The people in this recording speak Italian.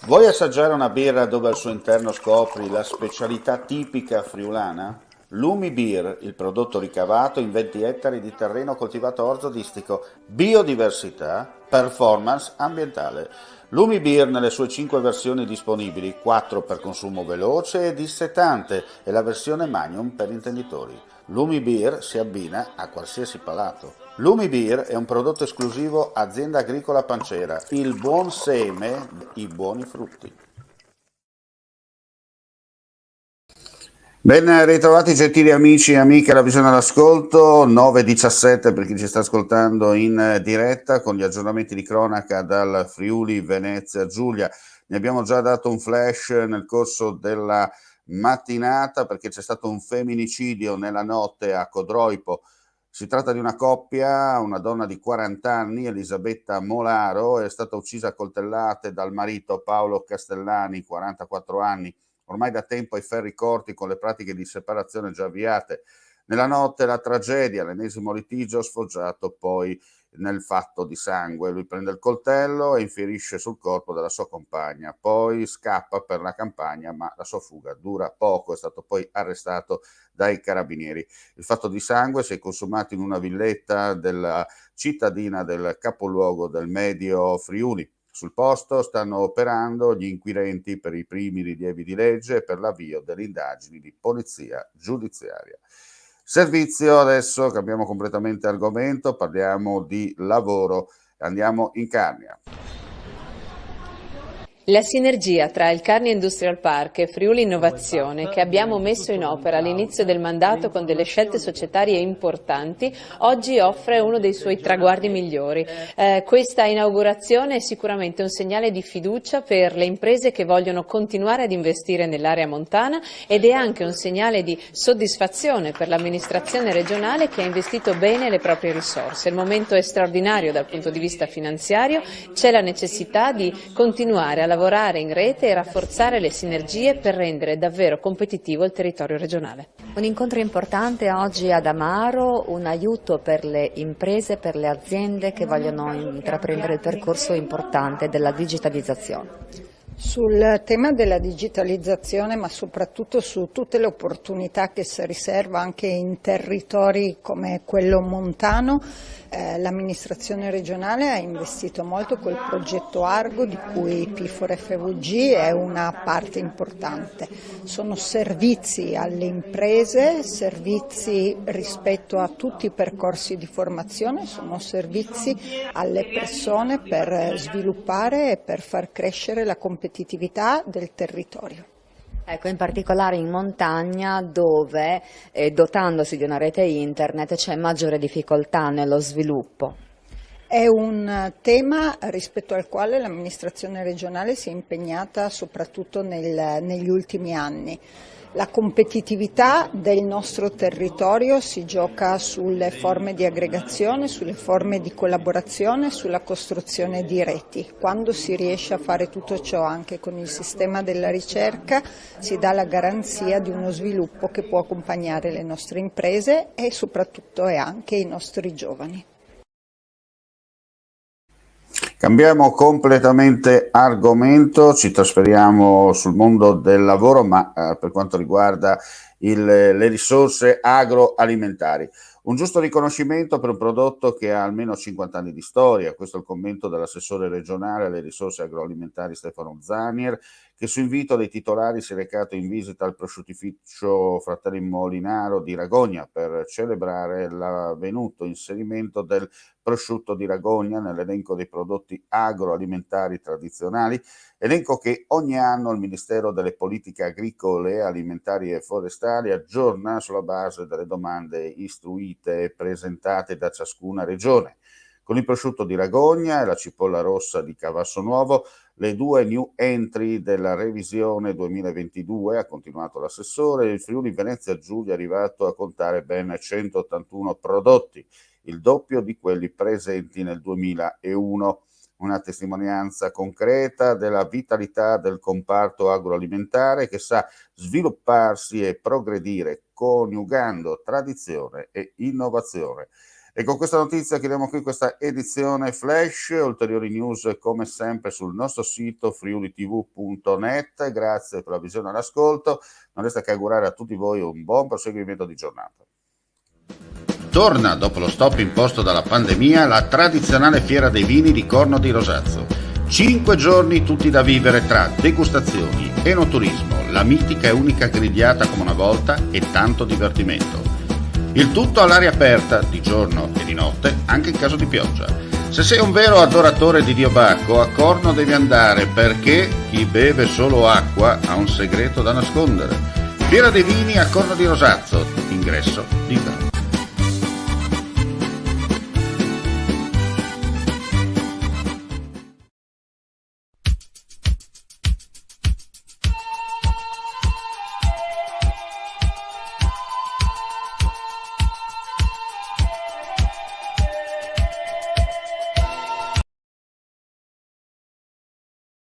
Vuoi assaggiare una birra dove al suo interno scopri la specialità tipica friulana? Lumi Beer, il prodotto ricavato in 20 ettari di terreno coltivato orzodistico, biodiversità, performance ambientale. Lumi Beer nelle sue 5 versioni disponibili, 4 per consumo veloce e dissetante e la versione Magnum per intenditori. Lumi Beer si abbina a qualsiasi palato. Lumi Beer è un prodotto esclusivo Azienda Agricola Pancera, il buon seme, i buoni frutti. Ben ritrovati gentili amici e amiche alla visione all'ascolto, 9.17 per chi ci sta ascoltando in diretta con gli aggiornamenti di cronaca dal Friuli Venezia Giulia. Ne abbiamo già dato un flash nel corso della mattinata perché c'è stato un femminicidio nella notte a Codroipo. Si tratta di una coppia, una donna di 40 anni, Elisabetta Molaro, è stata uccisa a coltellate dal marito Paolo Castellani, 44 anni, ormai da tempo ai ferri corti con le pratiche di separazione già avviate. Nella notte la tragedia, l'ennesimo litigio sfoggiato poi nel fatto di sangue. Lui prende il coltello e infierisce sul corpo della sua compagna, poi scappa per la campagna, ma la sua fuga dura poco, è stato poi arrestato dai carabinieri. Il fatto di sangue si è consumato in una villetta della cittadina del capoluogo del Medio Friuli. Sul posto stanno operando gli inquirenti per i primi rilievi di legge e per l'avvio delle indagini di polizia giudiziaria. Servizio, adesso cambiamo completamente argomento, parliamo di lavoro, andiamo in Carnia. La sinergia tra il Carnia Industrial Park e Friuli Innovazione, che abbiamo messo in opera all'inizio del mandato con delle scelte societarie importanti, oggi offre uno dei suoi traguardi migliori. Questa inaugurazione è sicuramente un segnale di fiducia per le imprese che vogliono continuare ad investire nell'area montana ed è anche un segnale di soddisfazione per l'amministrazione regionale che ha investito bene le proprie risorse. Il momento è straordinario dal punto di vista finanziario, c'è la necessità di continuare a lavorare in rete e rafforzare le sinergie per rendere davvero competitivo il territorio regionale. Un incontro importante oggi ad Amaro, un aiuto per le imprese, per le aziende che vogliono intraprendere il percorso importante della digitalizzazione. Sul tema della digitalizzazione, ma soprattutto su tutte le opportunità che si riserva anche in territori come quello montano, l'amministrazione regionale ha investito molto col progetto Argo, di cui P4FVG è una parte importante. Sono servizi alle imprese, servizi rispetto a tutti i percorsi di formazione, sono servizi alle persone per sviluppare e per far crescere la competitività del territorio. Ecco, in particolare in montagna dove, dotandosi di una rete internet, c'è maggiore difficoltà nello sviluppo. È un tema rispetto al quale l'amministrazione regionale si è impegnata soprattutto negli ultimi anni. La competitività del nostro territorio si gioca sulle forme di aggregazione, sulle forme di collaborazione, sulla costruzione di reti. Quando si riesce a fare tutto ciò anche con il sistema della ricerca, si dà la garanzia di uno sviluppo che può accompagnare le nostre imprese e soprattutto e anche i nostri giovani. Cambiamo completamente argomento, ci trasferiamo sul mondo del lavoro, ma per quanto riguarda le risorse agroalimentari. Un giusto riconoscimento per un prodotto che ha almeno 50 anni di storia, questo è il commento dell'assessore regionale alle risorse agroalimentari Stefano Zanier, che su invito dei titolari si è recato in visita al prosciuttificio Fratelli Molinaro di Ragogna per celebrare l'avvenuto inserimento del prosciutto di Ragogna nell'elenco dei prodotti agroalimentari tradizionali, elenco che ogni anno il Ministero delle Politiche Agricole, Alimentari e Forestali aggiorna sulla base delle domande istruite e presentate da ciascuna regione. Con il prosciutto di Ragogna e la cipolla rossa di Cavasso Nuovo, le due new entry della revisione 2022, ha continuato l'assessore, il Friuli Venezia Giulia è arrivato a contare ben 181 prodotti, il doppio di quelli presenti nel 2001. Una testimonianza concreta della vitalità del comparto agroalimentare che sa svilupparsi e progredire coniugando tradizione e innovazione. E con questa notizia chiudiamo qui questa edizione flash. Ulteriori news come sempre sul nostro sito friulitv.net. Grazie per la visione e l'ascolto. Non resta che augurare a tutti voi un buon proseguimento di giornata. Torna dopo lo stop imposto dalla pandemia la tradizionale fiera dei vini di Corno di Rosazzo. 5 giorni tutti da vivere tra degustazioni, enoturismo, la mitica e unica grigliata come una volta e tanto divertimento. Il tutto all'aria aperta, di giorno e di notte, anche in caso di pioggia. Se sei un vero adoratore di Dio Bacco, a Corno devi andare perché chi beve solo acqua ha un segreto da nascondere. Fiera dei vini a Corno di Rosazzo, ingresso libero.